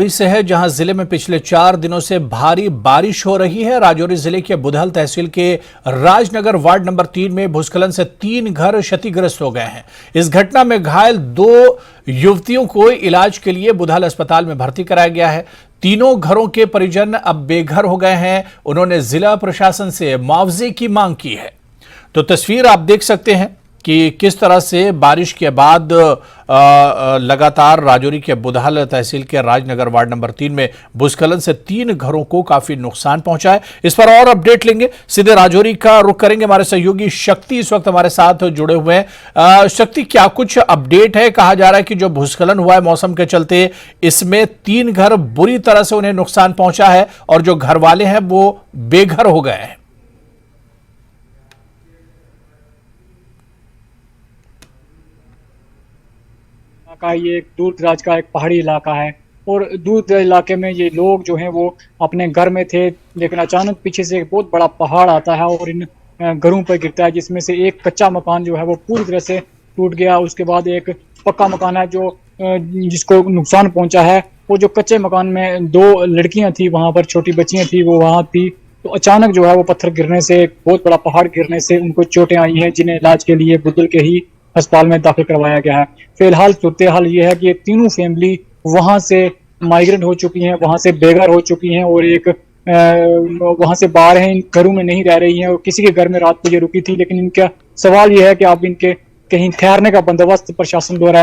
से है जहां जिले में पिछले 4 दिनों से भारी बारिश हो रही है। राजौरी जिले के बुधल तहसील के राजनगर वार्ड नंबर 3 में भूस्खलन से 3 घर क्षतिग्रस्त हो गए हैं। इस घटना में घायल 2 युवतियों को इलाज के लिए बुधल अस्पताल में भर्ती कराया गया है। तीनों घरों के परिजन अब बेघर हो गए हैं। उन्होंने जिला प्रशासन से मुआवजे की मांग की है। तो तस्वीर आप देख सकते हैं कि किस तरह से बारिश के बाद लगातार राजौरी के बुधल तहसील के राजनगर वार्ड नंबर 3 में भूस्खलन से 3 घरों को काफी नुकसान पहुंचा है। इस पर और अपडेट लेंगे, सीधे राजौरी का रुख करेंगे। हमारे सहयोगी शक्ति इस वक्त हमारे साथ जुड़े हुए हैं। शक्ति, क्या कुछ अपडेट है? कहा जा रहा है कि जो भूस्खलन हुआ है मौसम के चलते, इसमें 3 घर बुरी तरह से उन्हें नुकसान पहुंचा है और जो घर वाले हैं वो बेघर हो गए हैं। का ये एक दूर दराज का एक पहाड़ी इलाका है और दूर दराज इलाके में ये लोग जो हैं वो अपने घर में थे, लेकिन अचानक पीछे से एक बहुत बड़ा पहाड़ आता है और इन घरों पर गिरता है, जिसमें से एक कच्चा मकान जो है वो पूरी तरह से टूट गया। उसके बाद एक पक्का मकान है जो जिसको नुकसान पहुंचा है। वो जो कच्चे मकान में 2 लड़कियां थी, वहां पर छोटी बच्चियां थी, वो वहां थी। तो अचानक जो है वो पत्थर गिरने से, बहुत बड़ा पहाड़ गिरने से उनको चोटें आई हैं, जिन्हें इलाज के लिए बुधल के ही अस्पताल में दाखिल करवाया गया है। फिलहाल सूरत हाल ये है कि ये तीनों फैमिली वहां से माइग्रेट हो चुकी हैं, वहां से बेघर हो चुकी हैं और एक वहां से बाहर हैं, इन घरों में नहीं रह रही हैं और किसी के घर में रात को ये रुकी थी। लेकिन इनका सवाल ये है कि आप इनके कहीं ठहरने का बंदोबस्त प्रशासन द्वारा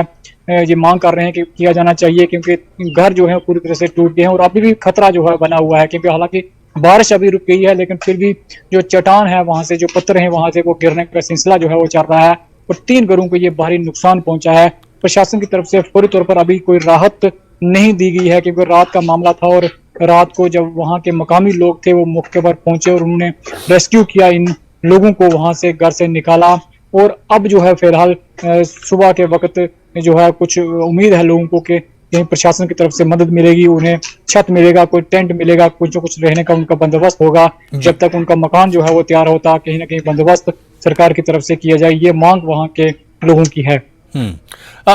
ये मांग कर रहे हैं कि किया जाना चाहिए, क्योंकि घर जो है पूरी तरह से टूट गए हैं और अभी भी खतरा जो है बना हुआ है। क्योंकि हालांकि बारिश अभी रुक गई है, लेकिन फिर भी जो चट्टान है वहां से, जो पत्थर है वहां से वो गिरने का सिलसिला जो है वो चल रहा है और 3 घरों को ये भारी नुकसान पहुंचा है। प्रशासन की तरफ से फौरी तौर पर अभी कोई राहत नहीं दी गई है, क्योंकि रात का मामला था और रात को जब वहां के मकामी लोग थे वो मौके पर पहुंचे और उन्होंने रेस्क्यू किया, इन लोगों को वहां से घर से निकाला। और अब जो है फिलहाल सुबह के वक्त जो है कुछ उम्मीद है लोगों को कि कहीं प्रशासन की तरफ से मदद मिलेगी, उन्हें छत मिलेगा, कोई टेंट मिलेगा, कुछ रहने का उनका बंदोबस्त होगा। जब तक उनका मकान जो है वो तैयार होता, कहीं ना कहीं बंदोबस्त सरकार की तरफ से किया जाए, ये मांग वहां के लोगों की है।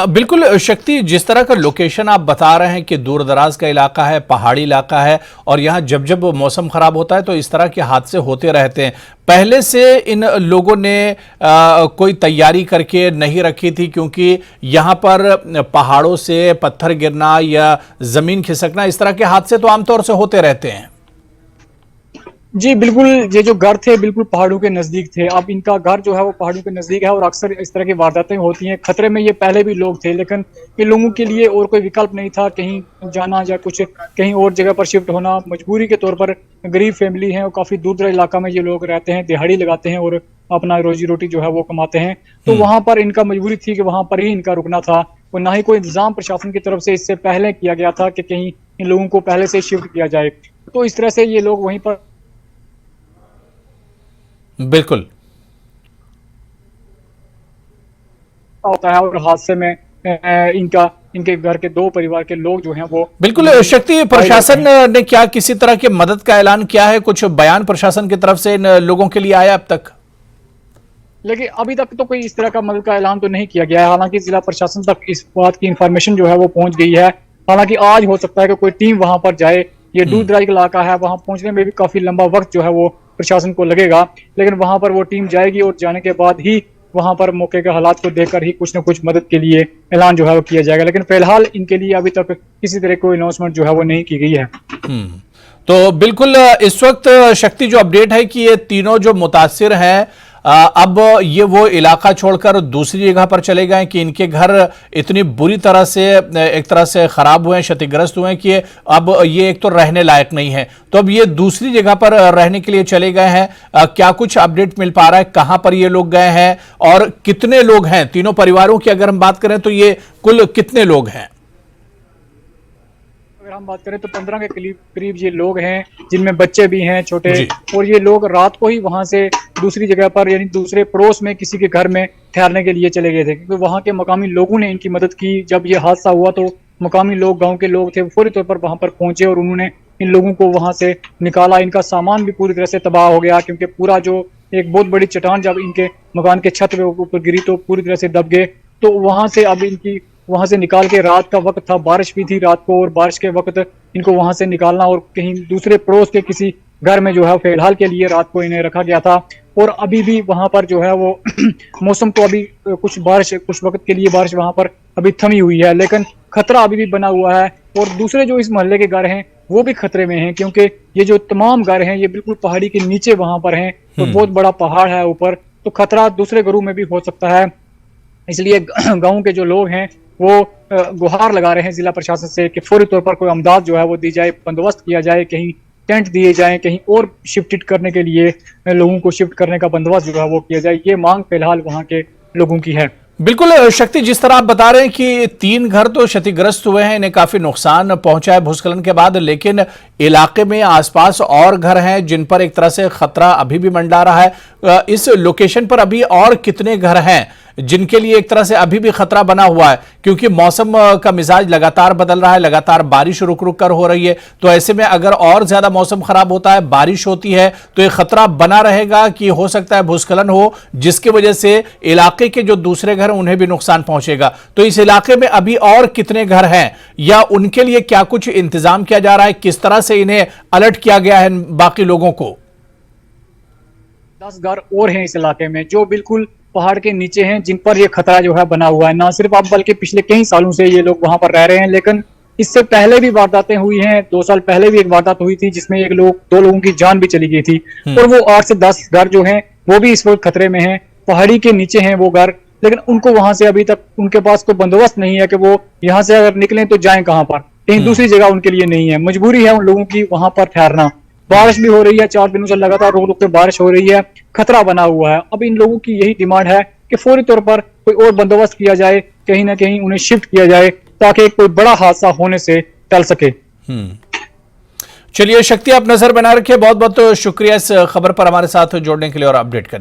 बिल्कुल शक्ति, जिस तरह का लोकेशन आप बता रहे हैं कि दूर दराज का इलाका है, पहाड़ी इलाका है और यहाँ जब जब मौसम खराब होता है तो इस तरह के हादसे होते रहते हैं। पहले से इन लोगों ने कोई तैयारी करके नहीं रखी थी, क्योंकि यहाँ पर पहाड़ों से पत्थर गिरना या जमीन खिसकना, इस तरह के हादसे तो आमतौर से होते रहते हैं। जी बिल्कुल, ये जो घर थे बिल्कुल पहाड़ों के नजदीक थे। अब इनका घर जो है वो पहाड़ों के नजदीक है और अक्सर इस तरह की वारदातें होती हैं। खतरे में ये पहले भी लोग थे, लेकिन ये लोगों के लिए और कोई विकल्प नहीं था कहीं जाना या कुछ कहीं और जगह पर शिफ्ट होना। मजबूरी के तौर पर गरीब फैमिली है और काफी दूर दराज इलाका में ये लोग रहते हैं, दिहाड़ी लगाते हैं और अपना रोजी रोटी जो है वो कमाते हैं। तो वहां पर इनका मजबूरी थी कि वहां पर ही इनका रुकना था और ना ही कोई इंतजाम प्रशासन की तरफ से इससे पहले किया गया था कि कहीं इन लोगों को पहले से शिफ्ट किया जाए। तो इस तरह से ये लोग वहीं पर बिल्कुल होता है और हादसे में इनके घर के 2 परिवार के लोग जो हैं वो बिल्कुल। शक्ति, प्रशासन ने क्या किसी तरह की मदद का ऐलान किया है? कुछ बयान प्रशासन की तरफ से इन लोगों के लिए आया अब तक? लेकिन अभी तक तो कोई इस तरह का मदद का ऐलान तो नहीं किया गया है। हालांकि जिला प्रशासन तक इस बात की इंफॉर्मेशन जो है वो पहुंच गई है। हालांकि आज हो सकता है कि कोई टीम वहां पर जाए। ये दूर दराज का इलाका है, वहां पहुंचने में भी काफी लंबा वक्त जो है वो प्रशासन को लगेगा, लेकिन वहां पर वो टीम जाएगी और जाने के बाद ही वहां पर मौके के हालात को देखकर ही कुछ न कुछ मदद के लिए ऐलान जो है वो किया जाएगा। लेकिन फिलहाल इनके लिए अभी तक किसी तरह कोई अनाउंसमेंट जो है वो नहीं की गई है। तो बिल्कुल इस वक्त शक्ति जो अपडेट है कि ये तीनों जो मुतासिर हैं अब ये वो इलाका छोड़कर दूसरी जगह पर चले गए कि इनके घर इतनी बुरी तरह से एक तरह से खराब हुए हैं, क्षतिग्रस्त हुए हैं कि अब ये एक तो रहने लायक नहीं है, तो अब ये दूसरी जगह पर रहने के लिए चले गए हैं। क्या कुछ अपडेट मिल पा रहा है? कहां पर ये लोग गए हैं और कितने लोग हैं? तीनों परिवारों की अगर हम बात करें तो ये कुल कितने लोग हैं? अगर हम बात करें तो 15 के करीब ये लोग हैं, जिनमें बच्चे भी हैं छोटे। और ये लोग रात को ही वहां से दूसरी जगह पर यानी दूसरे पड़ोस में किसी के घर में ठहरने के लिए चले गए थे, क्योंकि वहां के मकामी लोगों ने इनकी मदद की। जब ये हादसा हुआ तो मकामी लोग, गांव के लोग थे, फौरी तौर पर वहां पर पहुंचे और उन्होंने इन लोगों को वहां से निकाला। इनका सामान भी पूरी तरह से तबाह हो गया, क्योंकि पूरा जो एक बहुत बड़ी चट्टान जब इनके मकान के छत के ऊपर गिरी तो पूरी तरह से दब गए। तो वहां से अब इनकी वहां से निकाल के, रात का वक्त था, बारिश भी थी रात को, और बारिश के वक्त इनको वहां से निकालना और कहीं दूसरे पड़ोस के किसी घर में जो है फिलहाल के लिए रात को इन्हें रखा गया था। और अभी भी वहां पर जो है वो मौसम तो अभी कुछ वक्त के लिए बारिश वहां पर अभी थमी हुई है, लेकिन खतरा अभी भी बना हुआ है। और दूसरे जो इस मोहल्ले के घर हैं वो भी खतरे में हैं, क्योंकि ये जो तमाम घर हैं ये बिल्कुल पहाड़ी के नीचे वहां पर हैं, तो बहुत बड़ा पहाड़ है ऊपर, तो खतरा दूसरे घरों में भी हो सकता है। इसलिए गांव के जो लोग हैं वो गुहार लगा रहे हैं जिला प्रशासन से कि फौरी तौर पर कोई अमदाद जो है वो दी जाए, बंदोबस्त किया जाए, कहीं टेंट दिए जाएं, कहीं और शिफ्ट करने के लिए लोगों को शिफ्ट करने का बंदोबस्त जो है वो किया जाए। ये मांग फिलहाल वहां के लोगों की है। बिल्कुल शक्ति, जिस तरह आप बता रहे हैं कि 3 घर तो क्षतिग्रस्त हुए हैं, इन्हें काफी नुकसान पहुंचा है भूस्खलन के बाद, लेकिन इलाके में आसपास और घर हैं जिन पर एक तरह से खतरा अभी भी मंडरा रहा है। इस लोकेशन पर अभी और कितने घर हैं जिनके लिए एक तरह से अभी भी खतरा बना हुआ है, क्योंकि मौसम का मिजाज लगातार बदल रहा है, लगातार बारिश रुक रुक कर हो रही है, तो ऐसे में अगर और ज्यादा मौसम खराब होता है, बारिश होती है, तो ये खतरा बना रहेगा कि हो सकता है भूस्खलन हो, जिसकी वजह से इलाके के जो दूसरे घर उन्हें भी नुकसान पहुंचेगा। तो इस इलाके में अभी और कितने घर हैं या उनके लिए क्या कुछ इंतजाम किया जा रहा है, किस तरह से इन्हें अलर्ट किया गया है बाकी लोगों को? 10 घर और हैं इस इलाके में जो बिल्कुल पहाड़ के नीचे हैं, जिन पर ये खतरा जो है बना हुआ है। ना सिर्फ अब बल्कि पिछले कई सालों से ये लोग वहां पर रह रहे हैं, लेकिन इससे पहले भी वारदातें हुई हैं। 2 साल पहले भी एक वारदात हुई थी जिसमें 2 लोगों की जान भी चली गई थी। और वो 8 से 10 घर जो हैं वो भी इस वक्त खतरे में हैं, पहाड़ी के नीचे हैं वो घर, लेकिन उनको वहां से अभी तक उनके पास कोई बंदोबस्त नहीं है कि वो यहाँ से अगर निकलें तो जाएं कहां पर, कहीं दूसरी जगह उनके लिए नहीं है। मजबूरी है उन लोगों की वहां पर ठहरना। बारिश भी हो रही है, 4 दिनों से लगातार रुक रुक के बारिश हो रही है, खतरा बना हुआ है। अब इन लोगों की यही डिमांड है कि फौरी तौर पर कोई और बंदोबस्त किया जाए, कहीं ना कहीं उन्हें शिफ्ट किया जाए ताकि कोई बड़ा हादसा होने से टल सके। चलिए शक्ति, आप नजर बना रखिए। बहुत बहुत शुक्रिया इस खबर पर हमारे साथ जोड़ने के लिए और अपडेट करने